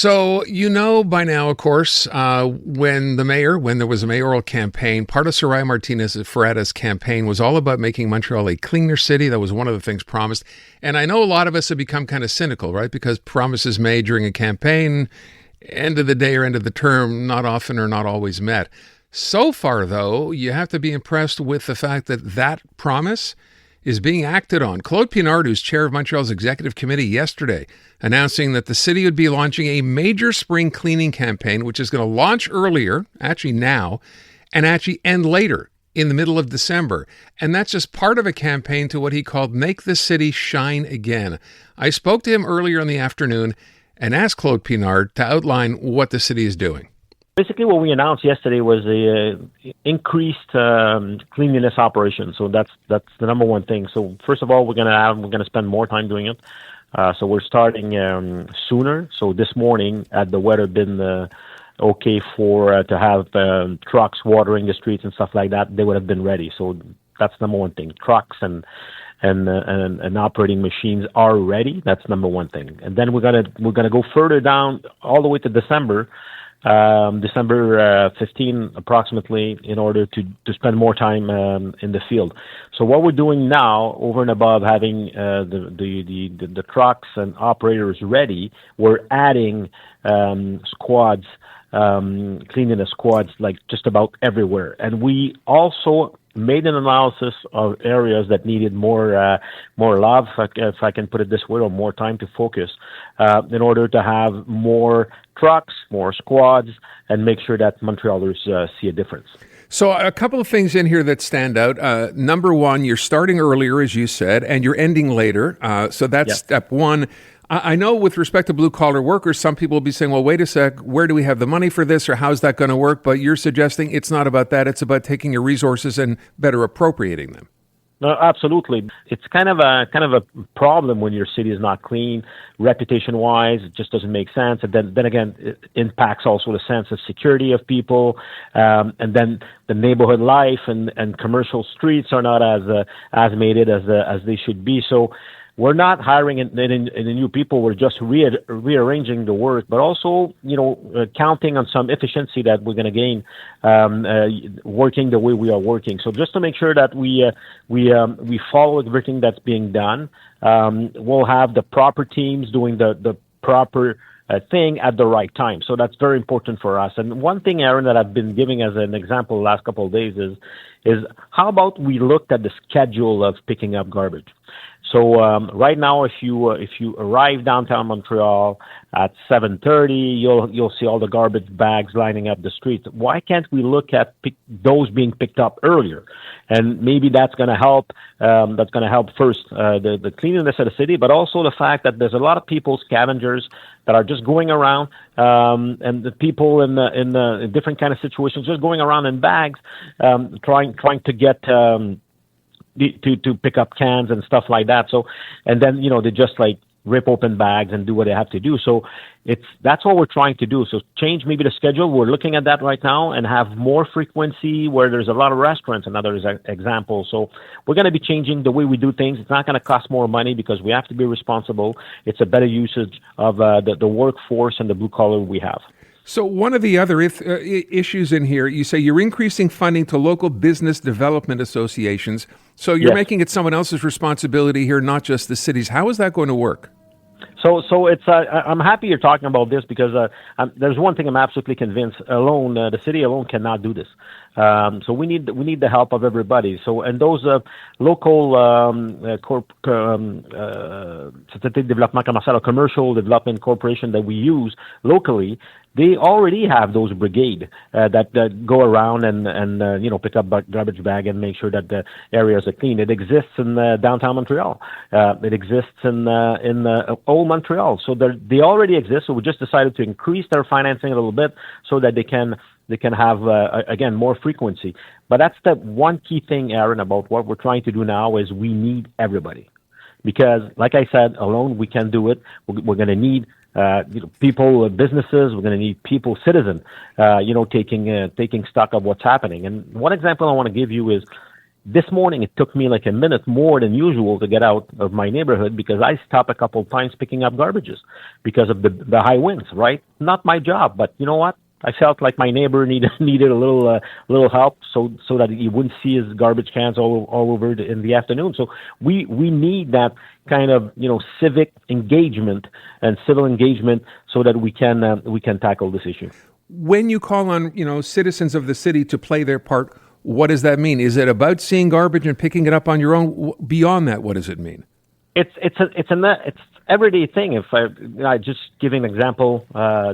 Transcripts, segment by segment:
So, by now, of course, when there was a mayoral campaign, part of Soraya Martinez Ferretta's campaign was all about making Montreal a cleaner city. That was one of the things promised. And I know a lot of us have become kind of cynical, right? Because promises made during a campaign, end of the day or end of the term, not often or not always met. So far, though, you have to be impressed with the fact that promise is being acted on. Claude Pinard, who's chair of Montreal's executive committee yesterday, announcing that the city would be launching a major spring cleaning campaign, which is going to launch earlier, actually now, and actually end later in the middle of December. And that's just part of a campaign to what he called Make the City Shine Again. I spoke to him earlier in the afternoon and asked Claude Pinard to outline what the city is doing. Basically, what we announced yesterday was the increased cleanliness operation. So that's the number one thing. So first of all, we're gonna spend more time doing it. So we're starting sooner. So this morning, had the weather been okay for to have trucks watering the streets and stuff like that, they would have been ready. So that's number one thing. Trucks and operating machines are ready. That's number one thing. And then we're gonna go further down all the way to December 15 approximately, in order to spend more time in the field. So what we're doing now, over and above having the trucks and operators ready, we're adding squads, cleanliness squads, like just about everywhere. And we also made an analysis of areas that needed more love, if I can put it this way, or more time to focus, in order to have more trucks, more squads, and make sure that Montrealers see a difference. So a couple of things in here that stand out. Number one, you're starting earlier, as you said, and you're ending later. So that's step one. I know with respect to blue-collar workers, some people will be saying, well, wait a sec, where do we have the money for this, or how's that going to work? But you're suggesting it's not about that. It's about taking your resources and better appropriating them. No, absolutely. It's kind of a problem when your city is not clean, reputation-wise. It just doesn't make sense. And then again, it impacts also the sense of security of people. And then the neighborhood life and commercial streets are not as made it as they should be. So we're not hiring any new people. We're just rearranging the work, but also, counting on some efficiency that we're going to gain working the way we are working. So just to make sure that we follow everything that's being done, we'll have the proper teams doing the proper thing at the right time. So that's very important for us. And one thing, Aaron, that I've been giving as an example the last couple of days is how about we looked at the schedule of picking up garbage. So right now, if you arrive downtown Montreal at 7:30, you'll see all the garbage bags lining up the streets. Why can't we look at those being picked up earlier? And maybe that's going to help. That's going to help first the cleanliness of the city, but also the fact that there's a lot of people, scavengers, that are just going around, and the people in different kind of situations just going around in bags, trying to get. To pick up cans and stuff like that. So, and then, they just like rip open bags and do what they have to do. So that's what we're trying to do. So change maybe the schedule. We're looking at that right now and have more frequency where there's a lot of restaurants, another example. So we're going to be changing the way we do things. It's not going to cost more money because we have to be responsible. It's a better usage of the workforce and the blue collar we have. So one of the other issues in here, you say you're increasing funding to local business development associations. So you're making it someone else's responsibility here, not just the city's. How is that going to work? So it's I'm happy you're talking about this because there's one thing I'm absolutely convinced alone the city alone cannot do this. So we need the help of everybody. So and those local Société de Développement Commercial or Commercial Development Corporation that we use locally, they already have those brigade that go around and pick up garbage bag and make sure that the areas are clean. It exists in downtown Montreal. It exists in old Montreal. So they already exist. So we just decided to increase their financing a little bit so that they can have again more frequency. But that's the one key thing, Aaron, about what we're trying to do now is we need everybody, because like I said, alone we can do it. We're going to need people, businesses. We're going to need people, citizens, taking stock of what's happening. And one example I want to give you is, This morning, it took me like a minute more than usual to get out of my neighborhood because I stopped a couple of times picking up garbages because of the high winds, right? Not my job, but you know what? I felt like my neighbor needed a little help so that he wouldn't see his garbage cans all over in the afternoon. So we need that kind of civic engagement and civil engagement so that we can tackle this issue. When you call on citizens of the city to play their part, what does that mean? Is it about seeing garbage and picking it up on your own? Beyond that, what does it mean? It's everyday thing. If I just giving an example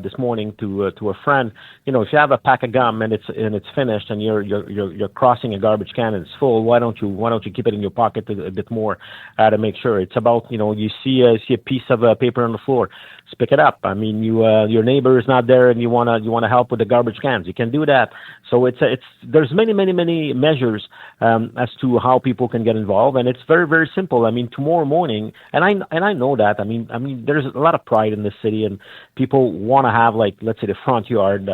this morning to a friend, if you have a pack of gum and it's finished and you're crossing a garbage can and it's full, why don't you keep it in your pocket a bit more to make sure? It's about you see a piece of paper on the floor, just pick it up. I mean, your neighbor is not there and you wanna help with the garbage cans, you can do that. So there's many measures as to how people can get involved, and it's very, very simple. I mean, tomorrow morning, and I know that. I mean, there's a lot of pride in this city, and people want to have, like, let's say, the front yard,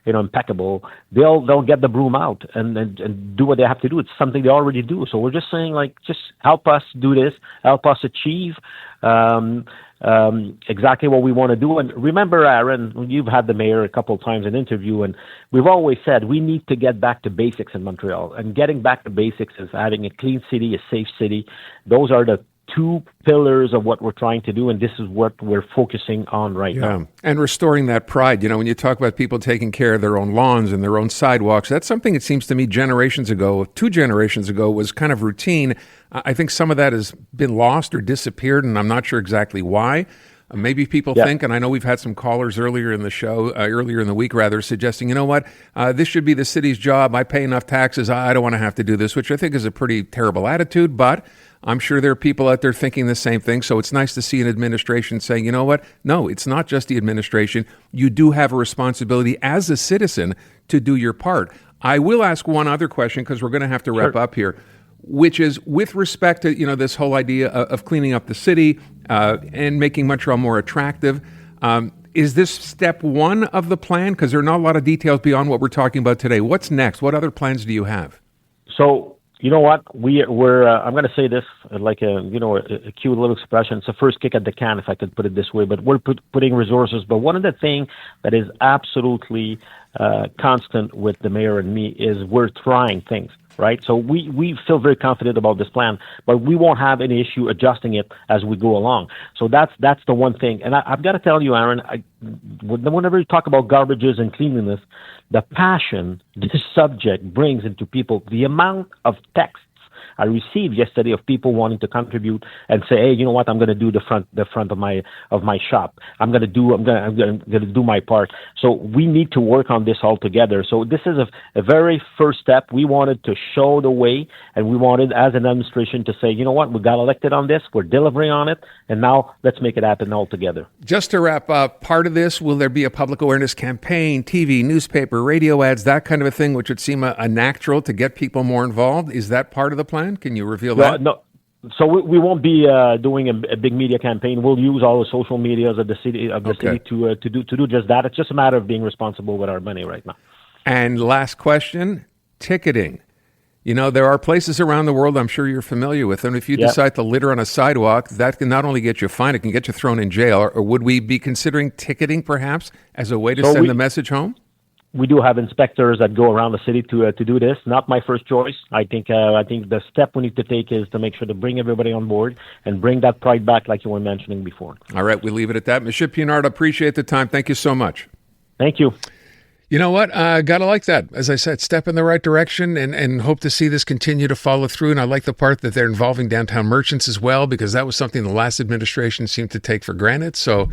impeccable. They'll get the broom out and do what they have to do. It's something they already do. So we're just saying, like, just help us do this, help us achieve exactly what we want to do. And remember, Aaron, you've had the mayor a couple of times in interview, and we've always said we need to get back to basics in Montreal. And getting back to basics is having a clean city, a safe city. Those are the two pillars of what we're trying to do, and this is what we're focusing on right now. And restoring that pride. When you talk about people taking care of their own lawns and their own sidewalks, that's something it seems to me 2 generations ago was kind of routine. I think some of that has been lost or disappeared, and I'm not sure exactly why. Maybe people think, and I know we've had some callers earlier in the week, suggesting, this should be the city's job. I pay enough taxes. I don't want to have to do this, which I think is a pretty terrible attitude, but I'm sure there are people out there thinking the same thing. So it's nice to see an administration saying, you know what? No, it's not just the administration. You do have a responsibility as a citizen to do your part. I will ask one other question because we're going to have to wrap up here, which is with respect to, this whole idea of cleaning up the city and making Montreal more attractive. Is this step one of the plan? Because there are not a lot of details beyond what we're talking about today. What's next? What other plans do you have? So, you know what? We're I'm going to say this like a cute little expression. It's the first kick at the can, if I could put it this way. But we're putting resources. But one of the things that is absolutely constant with the mayor and me is we're trying things. Right, so we feel very confident about this plan, but we won't have any issue adjusting it as we go along. So that's the one thing. And I've got to tell you, Aaron, whenever you talk about garbages and cleanliness, the passion this subject brings into people, the amount of texts I received yesterday of people wanting to contribute and say, hey, you know what, I'm going to do the front of my shop. I'm going to do my part. So we need to work on this all together. So this is a very first step. We wanted to show the way, and we wanted, as an administration, to say, you know what, we got elected on this, we're delivering on it, and now let's make it happen all together. Just to wrap up, part of this, will there be a public awareness campaign, TV, newspaper, radio ads, that kind of a thing, which would seem a natural to get people more involved? Is that part of the plan? Can you reveal that? No. So we won't be doing a big media campaign. We'll use all the social medias of the city to do just that. It's just a matter of being responsible with our money right now. And last question, ticketing. There are places around the world I'm sure you're familiar with, and if you decide to litter on a sidewalk, that can not only get you fined, it can get you thrown in jail. Or would we be considering ticketing perhaps as a way to send the message home? We do have inspectors that go around the city to do this. Not my first choice. I think the step we need to take is to make sure to bring everybody on board and bring that pride back, like you were mentioning before. All right, we'll leave it at that. Monsieur Pinard, appreciate the time. Thank you so much. Thank you. You know what? Gotta like that. As I said, step in the right direction and hope to see this continue to follow through. And I like the part that they're involving downtown merchants as well, because that was something the last administration seemed to take for granted. So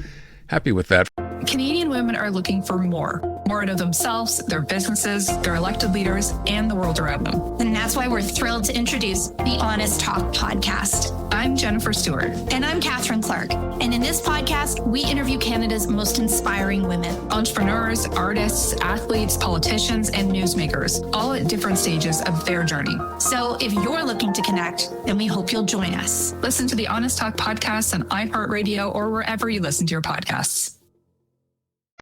happy with that. Canadian women are looking for more out of themselves, their businesses, their elected leaders, and the world around them. And that's why we're thrilled to introduce the Honest Talk podcast. I'm Jennifer Stewart. And I'm Catherine Clark. And in this podcast, we interview Canada's most inspiring women. Entrepreneurs, artists, athletes, politicians, and newsmakers, all at different stages of their journey. So if you're looking to connect, then we hope you'll join us. Listen to the Honest Talk podcast on iHeartRadio or wherever you listen to your podcasts.